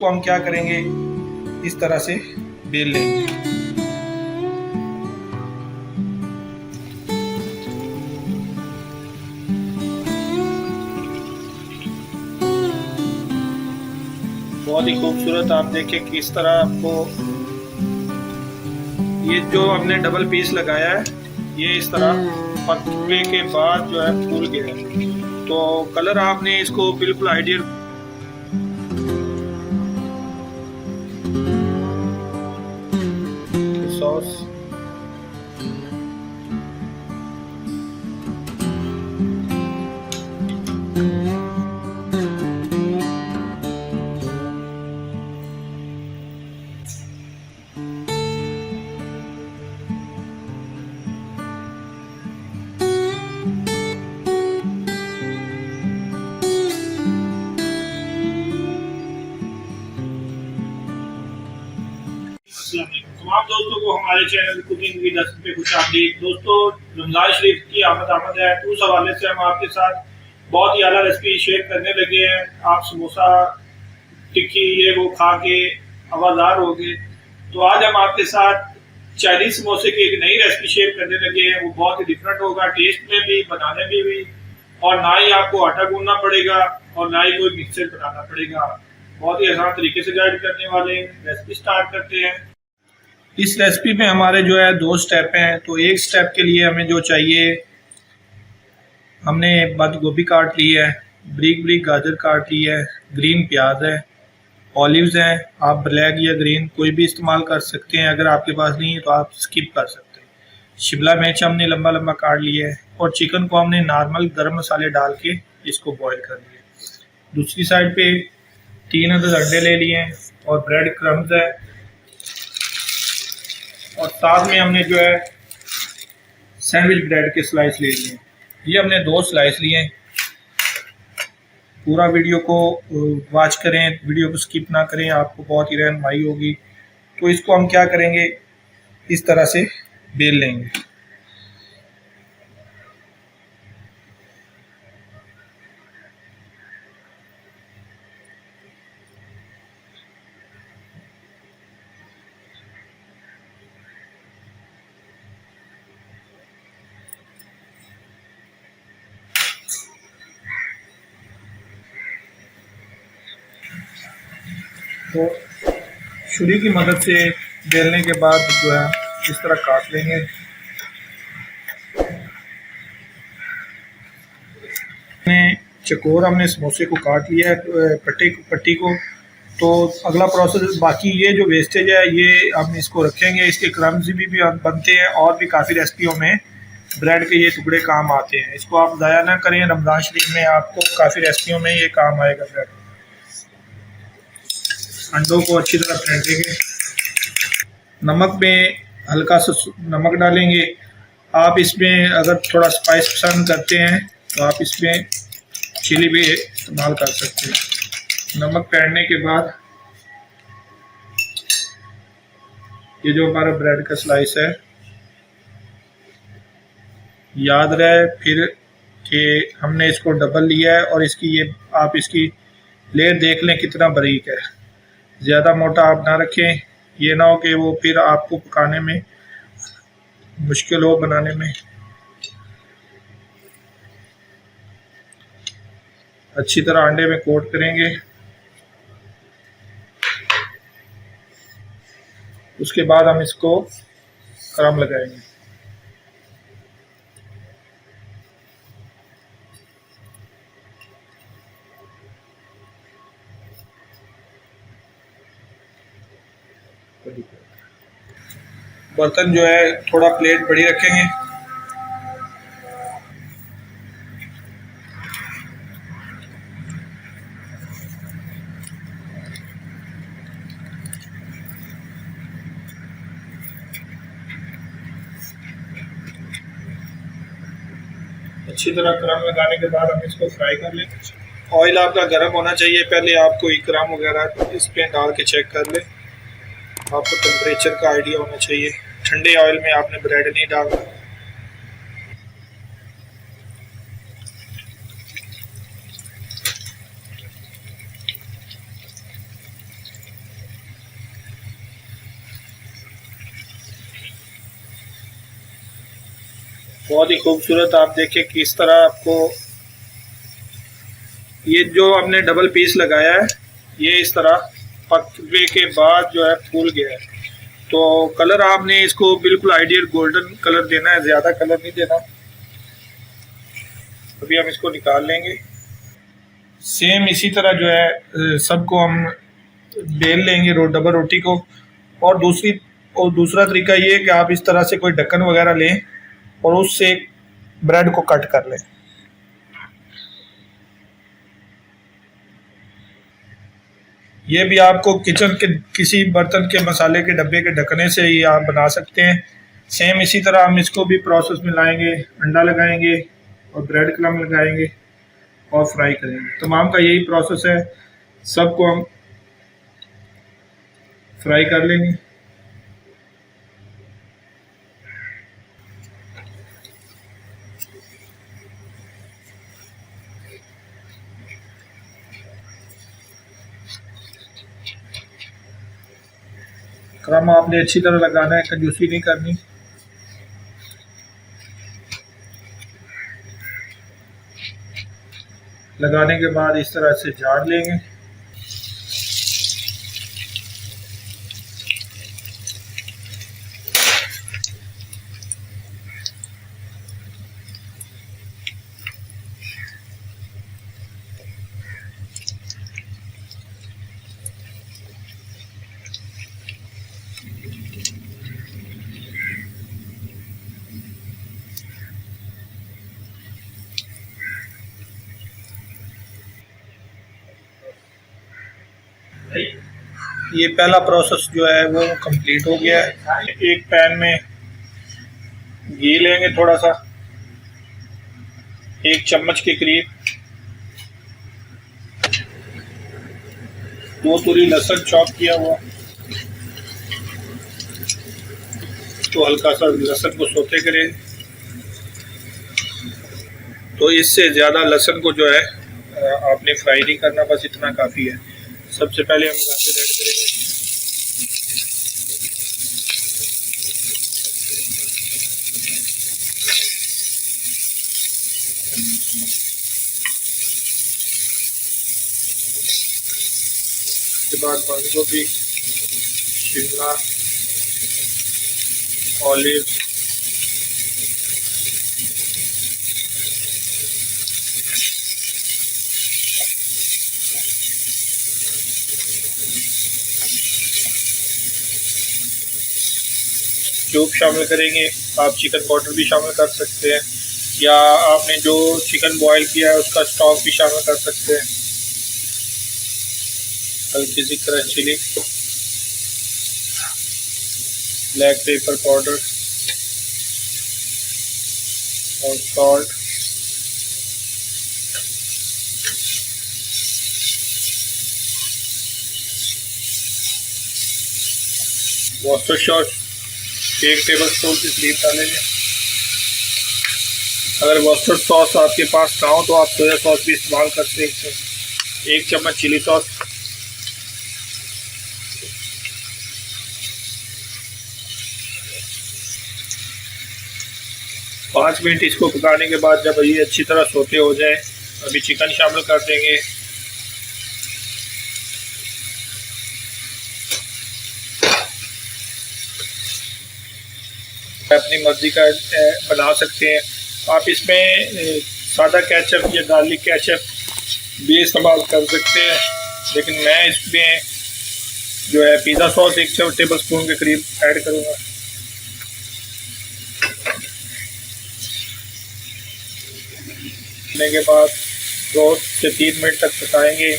तो हम क्या करेंगे, इस तरह से बेल लेंगे। बहुत ही खूबसूरत, आप देखें किस तरह आपको ये जो हमने डबल पीस लगाया है ये इस तरह पकने के बाद जो है फूल गया है। तो कलर आपने इसको बिल्कुल आइडियल सॉस तमाम दोस्तों को हमारे चैनल कुकिंग विद असद पे खुश आमदीद। दोस्तों, रमजान शरीफ की आमद है, तो उस हवाले से हम आपके साथ बहुत ही आला रेसिपी शेयर करने लगे हैं। आप समोसा टिक्की ये वो खा के हवादार हो गए, तो आज हम आपके साथ चाइनीज समोसे की एक नई रेसिपी शेयर करने लगे हैं। वो बहुत ही डिफरेंट होगा, टेस्ट में भी, बनाने में भी, और ना ही आपको आटा गूंदना पड़ेगा और ना ही कोई मिक्सर बनाना पड़ेगा। बहुत ही आसान तरीके से गाइड करने वाले हैं। रेसिपी स्टार्ट करते हैं। इस रेसिपी में हमारे जो है 2 स्टेप हैं। तो एक स्टेप के लिए हमें जो चाहिए, हमने बंद गोभी काट ली है, ब्रीक ब्रीक गाजर काट ली है, ग्रीन प्याज है, ऑलिव्स हैं। आप ब्लैक या ग्रीन कोई भी इस्तेमाल कर सकते हैं, अगर आपके पास नहीं है तो आप स्किप कर सकते हैं। शिमला मिर्च हमने लंबा लंबा काट लिया है, और चिकन को हमने नॉर्मल गरम मसाले डाल के इसको बॉईल कर लिया। दूसरी साइड पे 3 अदद अंडे ले लिए हैं, और ब्रेड क्रम्स है, और साथ में हमने जो है सैंडविच ब्रेड के स्लाइस ले लिए हैं। ये हमने 2 स्लाइस लिए हैं। पूरा वीडियो को वॉच करें, वीडियो को स्किप ना करें, आपको बहुत ही रहनुमाई होगी। तो इसको हम क्या करेंगे, इस तरह से बेल लेंगे। तो छुरी की मदद से बेलने के बाद जो है इस तरह काट लेंगे। चकोर हमने समोसे को काट लिया है, पट्टी को। तो अगला प्रोसेस बाकी, ये जो वेस्टेज है ये हम इसको रखेंगे। इसके क्रम्स भी बनते हैं, और भी काफ़ी रेसिपियों में ब्रेड के ये टुकड़े काम आते हैं। इसको आप ज़ाया ना करें, रमज़ान शरीफ में आपको काफ़ी रेसिपियों में ये काम आएगा। ब्रेड अंडों को अच्छी तरह फेंटेंगे, नमक में हल्का सा नमक डालेंगे। आप इसमें अगर थोड़ा स्पाइस पसंद करते हैं तो आप इसमें चिली भी इस्तेमाल कर सकते हैं। नमक फेंटने के बाद ये जो हमारा ब्रेड का स्लाइस है, याद रहे फिर कि हमने इसको डबल लिया है, और इसकी ये आप इसकी लेयर देख लें कितना बारीक है। ज़्यादा मोटा आप ना रखें, ये ना हो कि वो फिर आपको पकाने में मुश्किल हो, बनाने में। अच्छी तरह अंडे में कोट करेंगे। उसके बाद हम इसको क्रम लगाएंगे। बर्तन जो है थोड़ा प्लेट बड़ी रखेंगे। अच्छी तरह क्रम लगाने के बाद हम इसको फ्राई कर लें। ऑयल आपका गर्म होना चाहिए, पहले आपको इकराम वगैरह इस पे डाल के चेक कर लें। आपको टेम्परेचर का आइडिया होना चाहिए। ठंडे ऑयल में आपने ब्रेड नहीं डालना। बहुत ही खूबसूरत। आप देखें किस तरह आपको ये जो हमने डबल पीस लगाया है ये इस तरह पकने के बाद जो है फूल गया है। तो कलर आपने इसको बिल्कुल आइडियल गोल्डन कलर देना है, ज़्यादा कलर नहीं देना। अभी हम इसको निकाल लेंगे। सेम इसी तरह जो है सबको हम बेल लेंगे डबल रोटी को। और दूसरा तरीका ये है कि आप इस तरह से कोई ढक्कन वगैरह लें और उससे ब्रेड को कट कर लें। ये भी आपको किचन के किसी बर्तन के मसाले के डब्बे के ढकने से ही आप बना सकते हैं। सेम इसी तरह हम इसको भी प्रोसेस में लाएंगे, अंडा लगाएंगे और ब्रेड क्रम्ब लगाएंगे और फ्राई करेंगे। तमाम का यही प्रोसेस है, सबको हम फ्राई कर लेंगे। क्रम्ब आपने अच्छी तरह लगाना है, कंजूसी नहीं करनी। लगाने के बाद इस तरह से झाड़ लेंगे। ये पहला प्रोसेस जो है वो कंप्लीट हो गया है। एक पैन में घी लेंगे थोड़ा सा, 1 चम्मच के करीब, 2 तुरी लहसुन चॉप किया हुआ। तो हल्का सा लहसुन को सोते करें। तो इससे ज़्यादा लहसुन को जो है आपने फ्राई नहीं करना, बस इतना काफ़ी है। सबसे पहले हम गाजर ऐड करेंगे। उसके बाद बंद गोभी, शिमला, ऑलिव, क्यूब शामिल करेंगे। आप चिकन पाउडर भी शामिल कर सकते हैं, या आपने जो चिकन बॉईल किया है उसका स्टॉक भी शामिल कर सकते हैं। हल्की सी crush chilli, black pepper powder और सॉल्ट। वॉस्टर सॉस 1 टेबलस्पून की करीब डालेंगे। अगर वॉस्टर सॉस आपके पास ना हो तो आप सोया सॉस भी इस्तेमाल कर सकते हैं। 1 चम्मच चिली सॉस, पाँच मिनट इसको पकाने के बाद जब ये अच्छी तरह सोते हो जाए, अभी चिकन शामिल कर देंगे। अपनी मर्जी का बना सकते हैं। आप इसमें सादा केचप या गार्लिक केचप भी इस्तेमाल कर सकते हैं, लेकिन मैं इसमें जो है पिज़्ज़ा सॉस 1 टेबलस्पून के करीब ऐड करूँगा। के बाद 2 से 3 मिनट तक पकाएंगे।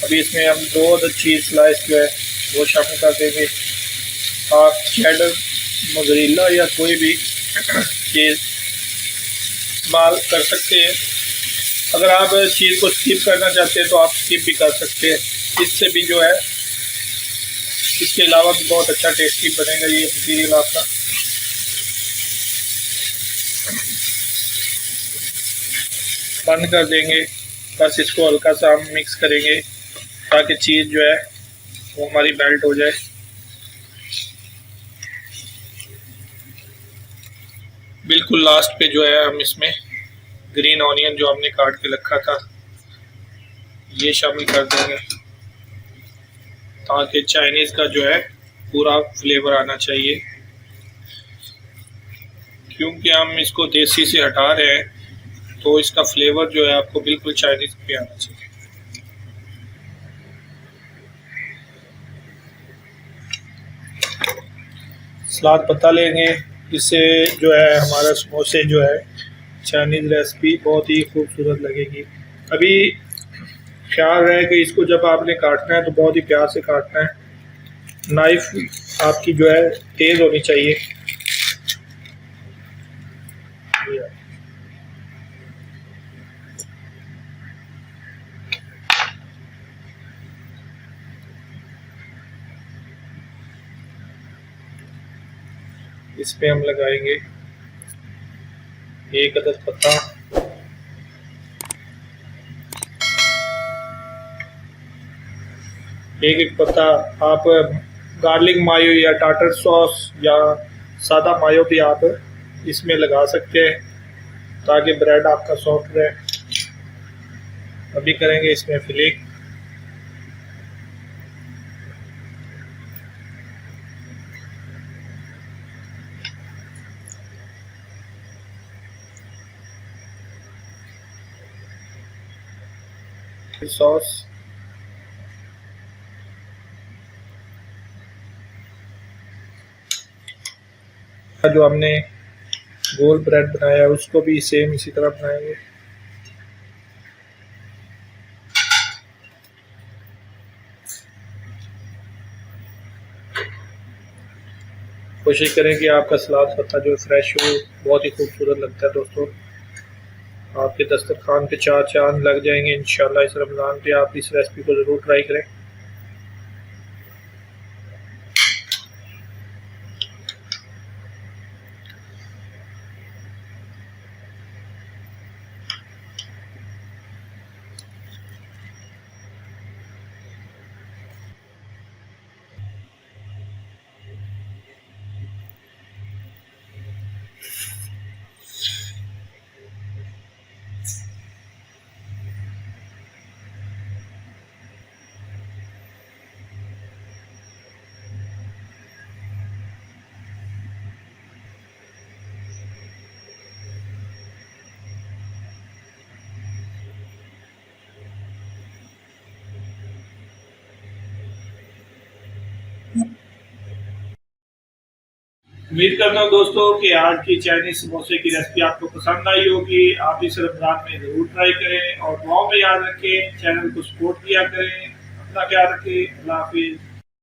अभी इसमें हम 2 अदद चीज़ स्लाइस जो है वो शामिल कर देंगे। आप चेडर, मोज़रेला या कोई भी चीज़ इस्तेमाल कर सकते हैं। अगर आप चीज़ को स्किप करना चाहते हैं तो आप स्किप भी कर सकते हैं। इससे भी जो है, इसके अलावा भी बहुत अच्छा टेस्टी बनेगा ये मटीरियल आपका। बंद कर देंगे, बस इसको हल्का सा हम मिक्स करेंगे ताकि चीज़ जो है वो हमारी मेल्ट हो जाए। बिल्कुल बिल्कुल लास्ट पे जो है हम इसमें ग्रीन ऑनियन जो हमने काट के रखा था ये शामिल कर देंगे, ताकि चाइनीज़ का जो है पूरा फ्लेवर आना चाहिए। क्योंकि हम इसको देसी से हटा रहे हैं तो इसका फ्लेवर जो है आपको बिल्कुल चाइनीज़ पे आना चाहिए। सलाद पत्ता लेंगे, इससे जो है हमारा समोसे जो है चाइनीज़ रेसिपी बहुत ही खूबसूरत लगेगी। अभी ख्याल रहे कि इसको जब आपने काटना है तो बहुत ही प्यार से काटना है, नाइफ आपकी जो है तेज़ होनी चाहिए। इस पे हम लगाएंगे 1 अदद पत्ता, एक पत्ता आप गार्लिक मायो या टाटर सॉस या सादा मायो भी आप इसमें लगा सकते हैं ताकि ब्रेड आपका सॉफ्ट रहे। अभी करेंगे इसमें फिलिंग। सॉस जो हमने गोल ब्रेड बनाया है उसको भी सेम इसी तरह बनाएंगे। कोशिश करें कि आपका सलाद पत्ता जो फ्रेश हो, बहुत ही खूबसूरत लगता है दोस्तों। आपके दस्तरखान पे 4 चांद लग जाएंगे इंशाल्लाह। इस रमज़ान पे आप इस रेसिपी को ज़रूर ट्राई करें। उम्मीद करता हूँ दोस्तों कि आज की चाइनीज समोसे की रेसिपी आपको पसंद आई होगी। आप इस रमजान में ज़रूर ट्राई करें और दुआओं में याद रखें, चैनल को सपोर्ट किया करें। अपना ख्याल रखें। अल्लाह हाफिज़।